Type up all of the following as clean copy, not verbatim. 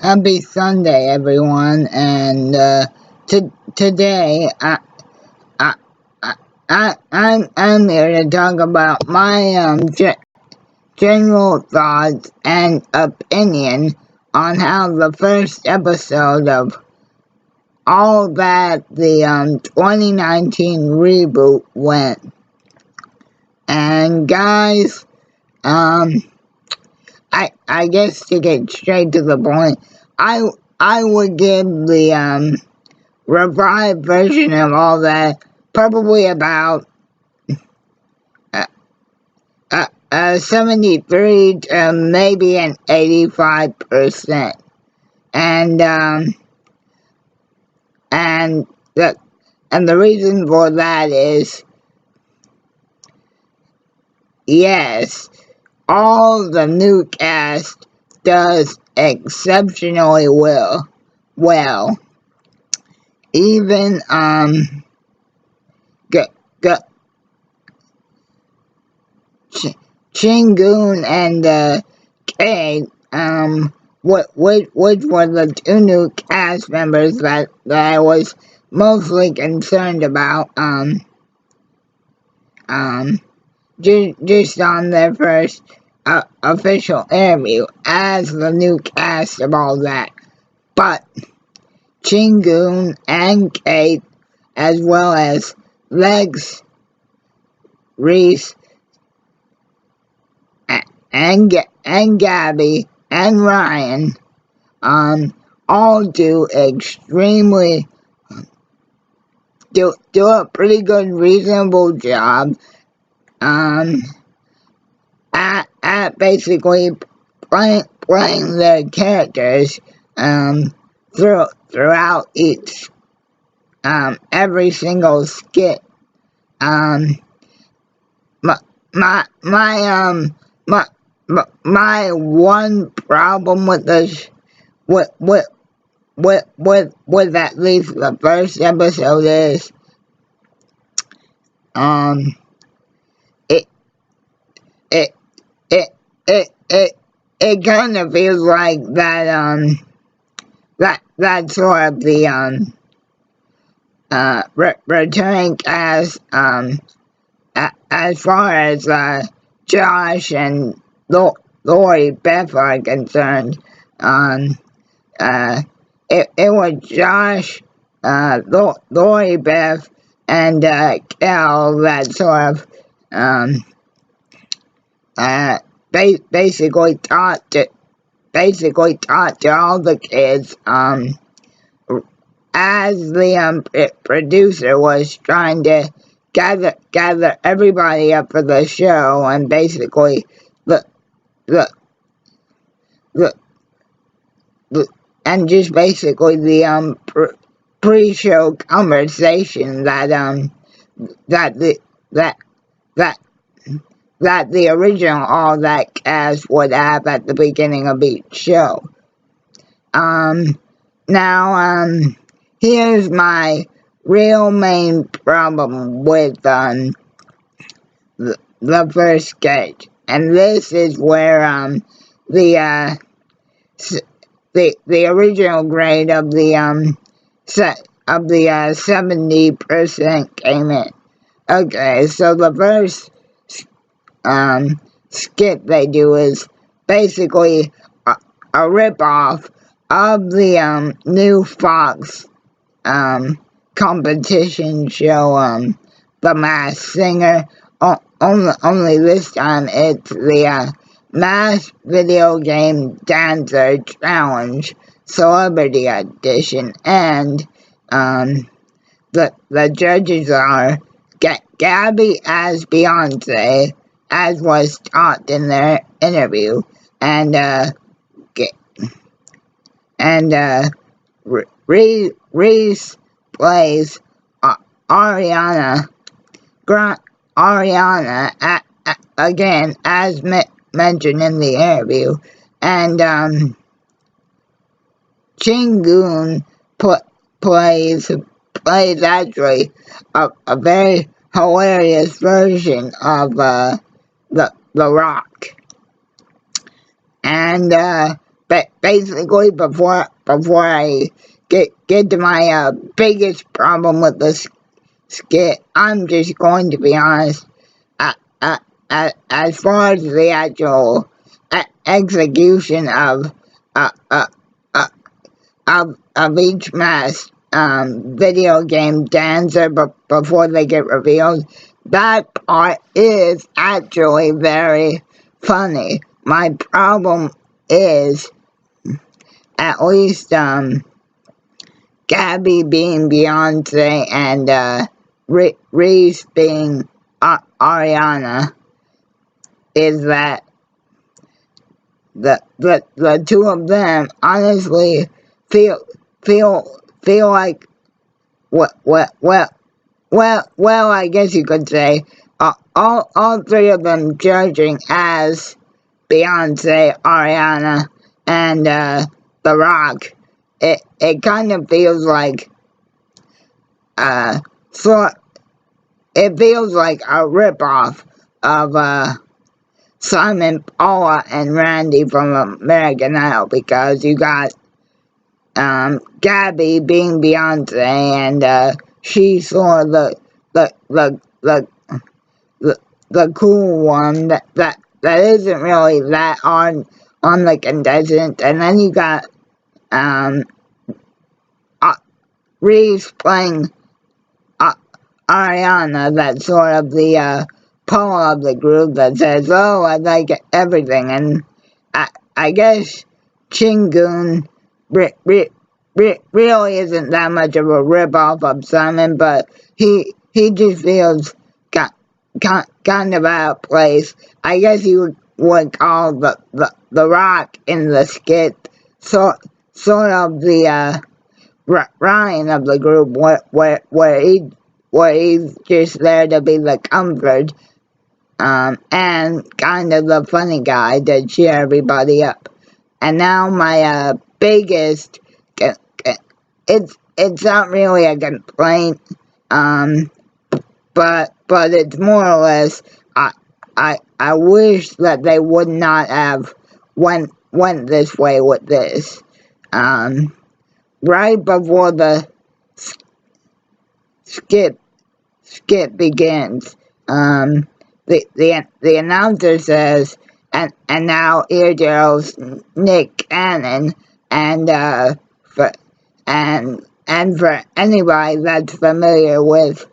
Happy Sunday, everyone. And today, I, I'm here to talk about my general thoughts and opinion on how the first episode of All That, the 2019 reboot went. And guys, I guess to get straight to the point, I would give the revived version of All That probably about 73 to maybe an 85%. And and the reason for that is, yes, all the new cast does exceptionally well. Even Chingun and Kate, which were the two new cast members that I was mostly concerned about, just on their first official interview as the new cast of All That. But Chingun and Kate, as well as Lex, Reese, and Gabby and Ryan, all do a pretty good, reasonable job at basically playing their characters throughout each every single skit. My one problem with this, with at least the first episode is, it it it it it it kind of feels like that that sort of the returning cast, as far as Josh and Lori Beth are concerned. It was Josh, Lori Beth, and Cal that sort of basically taught to all the kids, as the producer was trying to gather everybody up for the show, and basically the and just basically the pre-show conversation that the original All That cast would have at the beginning of each show. Now here's my real main problem with the first sketch, and this is where the original grade of the 70% came in. Okay, so the first skit they do is basically a rip-off of the new Fox competition show, The Masked Singer. Only this time it's the Masked Video Game Dancer Challenge Celebrity Edition, and the judges are Gabby as Beyonce, as was taught in their interview, and Reese plays Ariana again, as mentioned in the interview, and Chingun plays actually a very hilarious version of The Rock. And basically, before I get to my biggest problem with the skit, I'm just going to be honest. As far as the actual execution uh, uh, uh, of each mass video game dancer, but before they get revealed, that part is actually very funny. My problem is, at least Gabby being Beyonce and Reese being Ariana, is that the two of them honestly feel like well, I guess you could say all three of them judging as Beyonce, Ariana, and The Rock. It kind of feels like so it feels like a ripoff of Simon, Paula, and Randy from American Idol, because you got Gabby being Beyonce, and she's sort of the cool one that isn't really that on the contestant. And then you got Reese playing Ariana, that's sort of the Paula of the group that says, "Oh, I like everything." And I guess Chingun really isn't that much of a rip-off of Simon, but he just feels kind of out of place. I guess you would call the Rock in the skit sort of the Ryan of the group, where he's just there to be the comfort, and kind of the funny guy to cheer everybody up. And now my biggest, it's not really a complaint, but it's more or less, I wish that they would not have went this way with this. Right before the skit begins, the announcer says, and now here goes Nick Cannon, and for anybody that's familiar with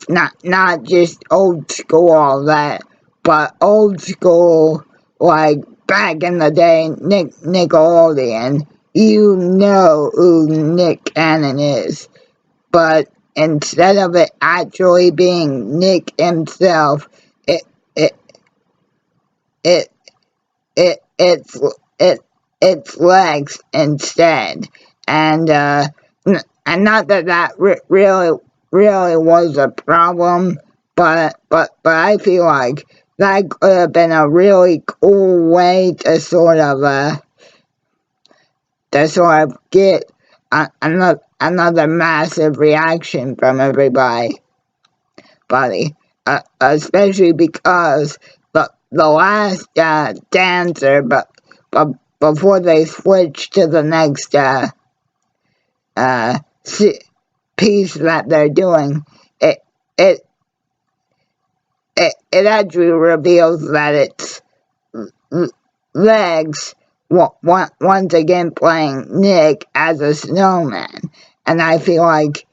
not just old school all that, but old school, like back in the day, Nickelodeon, you know who Nick Cannon is. But instead of it actually being Nick himself, it's Lex instead. And not that really was a problem, but I feel like that could have been a really cool way to sort of get another massive reaction from everybody, especially because the last dancer, but before they switch to the next piece that they're doing, it actually reveals that it's Legs once again playing Nick as a snowman. And I feel like,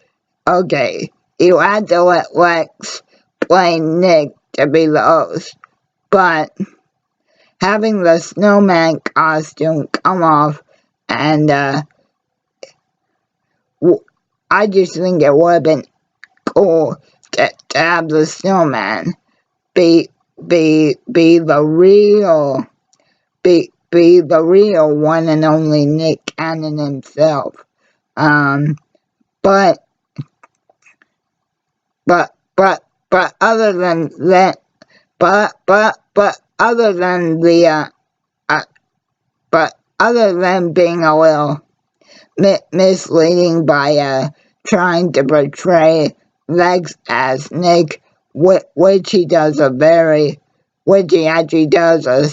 okay, you had to let Lex play Nick to be the host, but having the snowman costume come off, and I just think it would have been cool to have the snowman be the real one and only Nick Cannon himself. But other than that, but other than the but other than being a little misleading by trying to portray Lex as Nick, which he actually does a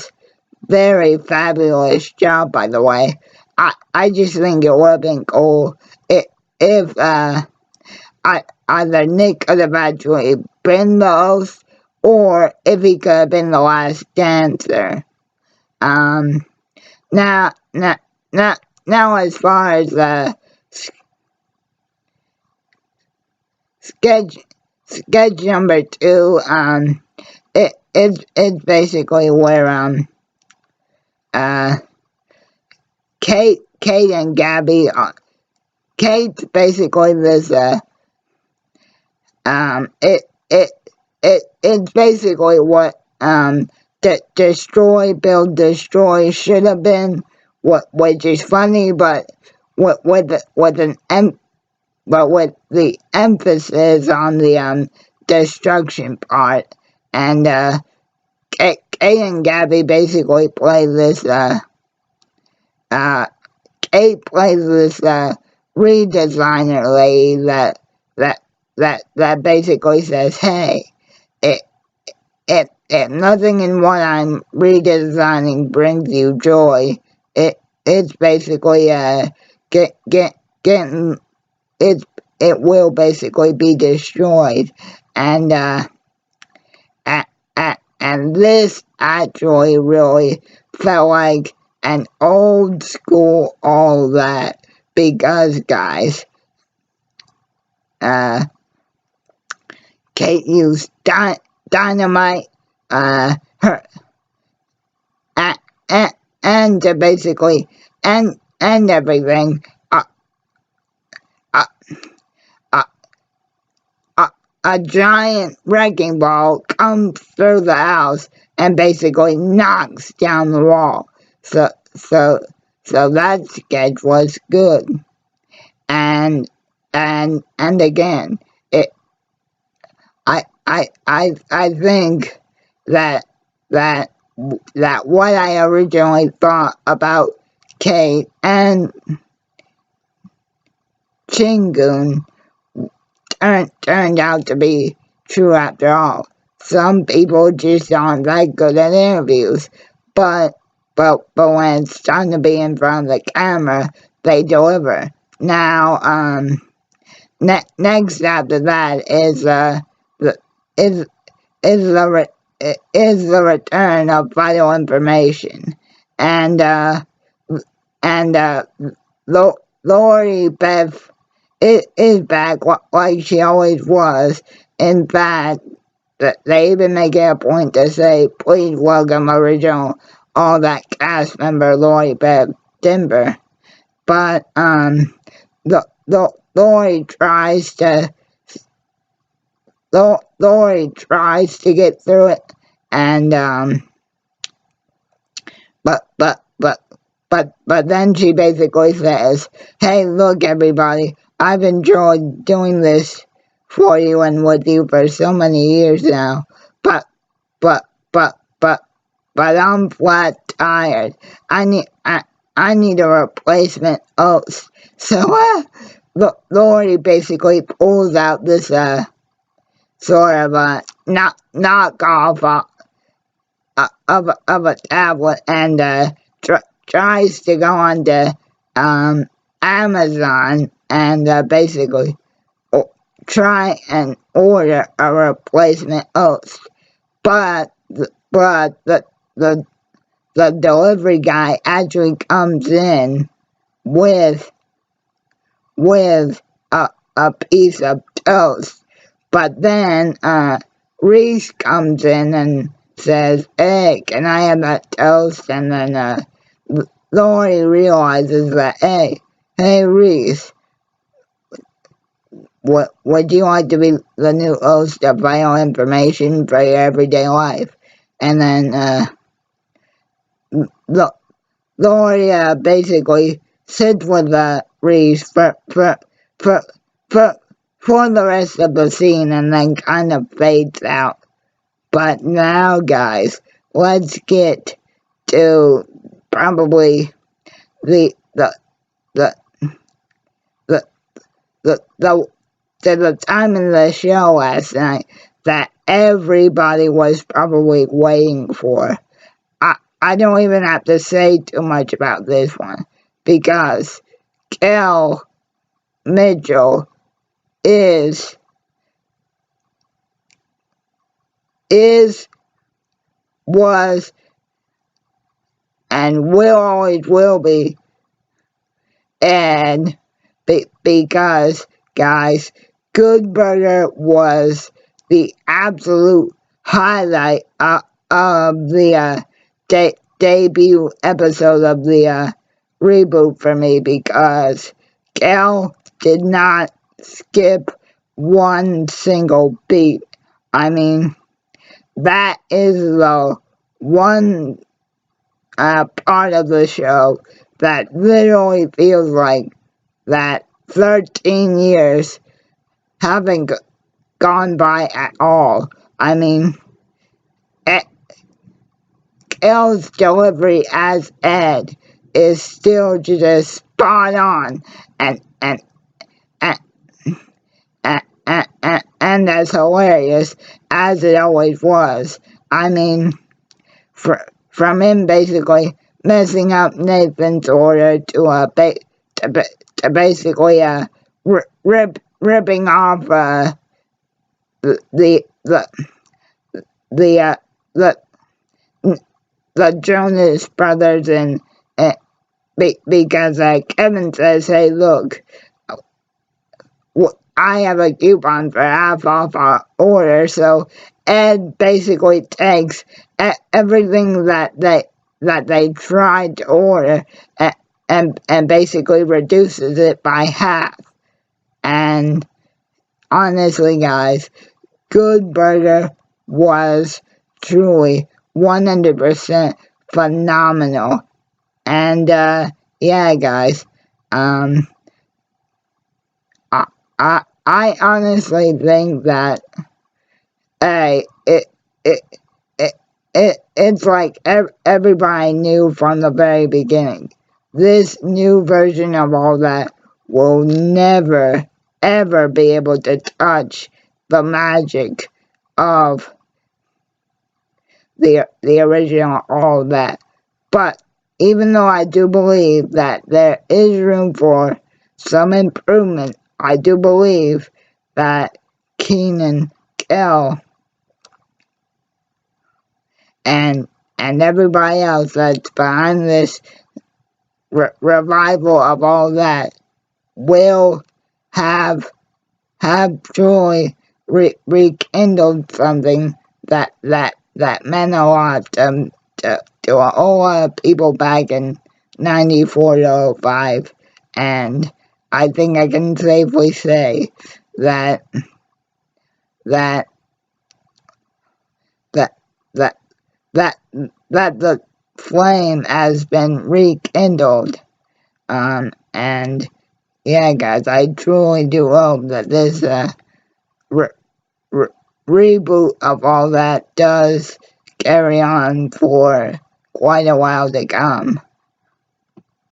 very fabulous job, by the way. I just think it would have been cool if either Nick could have actually been the host, or if he could have been the last dancer. Um, now, now, now, as far as the sketch number 2, it's basically where Kate and Gabby, Kate's basically this it's basically what destroy build destroy should have been, which is funny, but with the emphasis on the destruction part. And Kate and Gabby basically play this Kate plays this redesigner lady that basically says, hey, if nothing in what I'm redesigning brings you joy, it's basically getting it will basically be destroyed. And and this actually really felt like an old school all that, because guys, Kate used dynamite, her and basically and everything. A giant wrecking ball comes through the house and basically knocks down the wall. So that sketch was good. And again, I think that what I originally thought about Kate and Chingun turned out to be true after all. Some people just aren't that good at interviews, but when it's time to be in front of the camera, they deliver. Now, next after that is the return of vital information, and Lori Beth is back like she always was. In fact, they even make it a point to say, please welcome original All That cast member Lori Beth Denver. But Lori tries to get through it, and but then she basically says, hey, look everybody, I've enjoyed doing this for you and with you for so many years now, but I'm flat tired. I need a replacement host. So Lori basically pulls out this sort of a knockoff of a tablet, and tries to go on to Amazon and basically try and order a replacement host, but the delivery guy actually comes in with a piece of toast. But then Reese comes in and says, hey, can I have that toast? And then Lori realizes that, hey Reese, would you like to be the new host of Vital Information for your everyday life? And then Lori basically sits with Reese for the rest of the scene, and then kind of fades out. But now, guys, let's get to probably the time in the show last night that everybody was probably waiting for. I don't even have to say too much about this one, because Kel Mitchell is, was, and will always will be, and because, guys, Good Burger was the absolute highlight of the debut episode of the reboot for me, because Kel did not skip one single beat. I mean, that is the one part of the show that literally feels like that 13 years haven't gone by at all. I mean, Kel's delivery as Ed is still just spot on, and and as hilarious as it always was. I mean, from him basically messing up Nathan's order to basically ripping off the Jonas Brothers, and because Kevin says, "Hey, look, I have a coupon for half off our order," so Ed basically takes everything that they tried to order and basically reduces it by half. And honestly, guys, Good Burger was truly 100% phenomenal. And yeah, guys, I honestly think that it's like everybody knew from the very beginning. This new version of all that will never, ever be able to touch the magic of the original All That. But even though I do believe that there is room for some improvement, I do believe that Keenan, Kel, and everybody else that's behind this revival of All That will have truly rekindled something that meant a lot to a whole lot of people back in 94 to 05, and I think I can safely say that the flame has been rekindled. And yeah, guys, I truly do hope that this reboot of All That does carry on for quite a while to come.